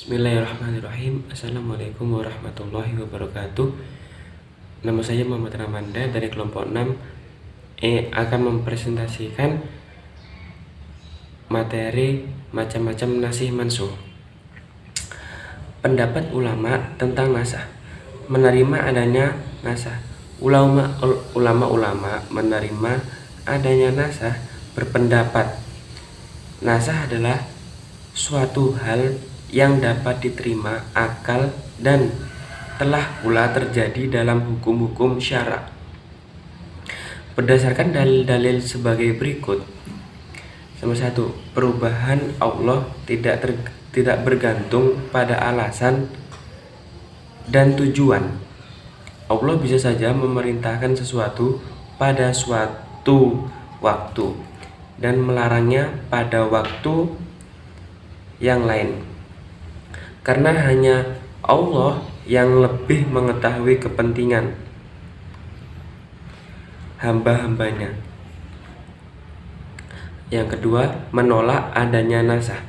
Bismillahirrahmanirrahim. Assalamualaikum warahmatullahi wabarakatuh. Nama saya Muhammad Ramanda dari kelompok 6 akan mempresentasikan materi macam-macam nasih mansuh. Pendapat ulama tentang nasah. Menerima adanya nasah. Ulama menerima adanya nasah berpendapat nasah adalah suatu hal yang dapat diterima akal dan telah pula terjadi dalam hukum-hukum syara. Berdasarkan dalil-dalil sebagai berikut. Nomor 1, perubahan Allah tidak bergantung pada alasan dan tujuan. Allah bisa saja memerintahkan sesuatu pada suatu waktu dan melarangnya pada waktu yang lain. Karena hanya Allah yang lebih mengetahui kepentingan hamba-hambanya. Yang kedua, menolak adanya nasah.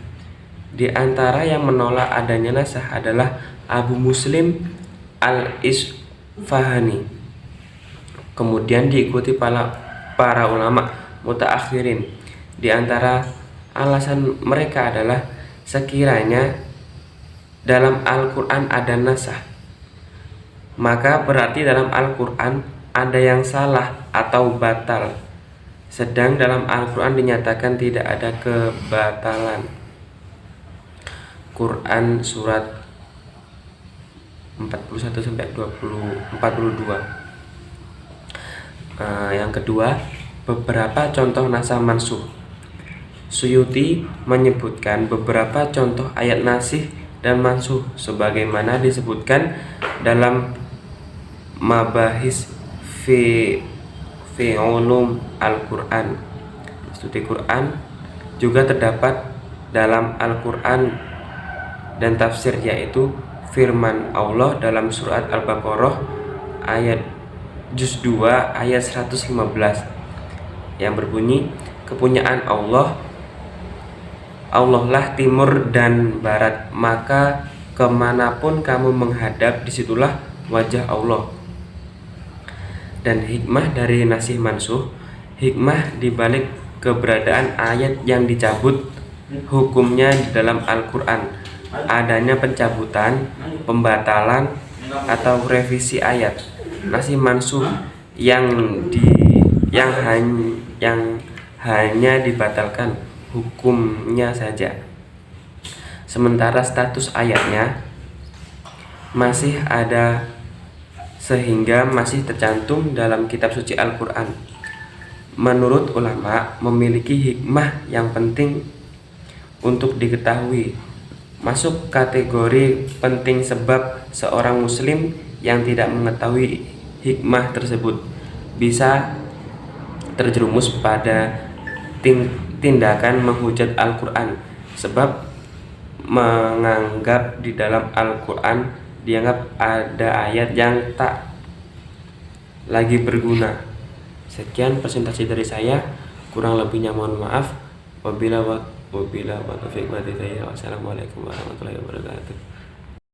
Di antara yang menolak adanya nasah adalah Abu Muslim Al-Isfahani. Kemudian diikuti para ulama mutaakhirin. Di antara alasan mereka adalah sekiranya dalam Al-Quran ada nasah, maka berarti dalam Al-Quran ada yang salah atau batal, sedang dalam Al-Quran dinyatakan tidak ada kebatalan. Quran surat 41-42. Yang kedua, beberapa contoh nasah mansuh. Suyuti menyebutkan beberapa contoh ayat nasih dan mansuh sebagaimana disebutkan dalam Mabahis fi ulum Al-Quran. Studi Quran juga terdapat dalam Al-Quran dan tafsir, yaitu firman Allah dalam surat Al-Baqarah ayat juz 2 ayat 115 yang berbunyi, kepunyaan Allah lah timur dan barat, maka kemanapun kamu menghadap, disitulah wajah Allah. Dan hikmah dari nasih mansuh, hikmah dibalik keberadaan ayat yang dicabut hukumnya di dalam Al-Quran, adanya pencabutan, pembatalan, atau revisi ayat. Nasih mansuh yang hanya dibatalkan hukumnya saja, sementara status ayatnya masih ada sehingga masih tercantum dalam kitab suci Al-Quran. Menurut ulama, memiliki hikmah yang penting untuk diketahui, masuk kategori penting sebab seorang muslim yang tidak mengetahui hikmah tersebut bisa terjerumus pada tindakan menghujat Al-Quran, sebab menganggap di dalam Al-Quran dianggap ada ayat yang tak lagi berguna. Sekian presentasi dari saya, kurang lebihnya mohon maaf. Wabillahi taufiq wal hidayah. Wassalamualaikum warahmatullahi wabarakatuh.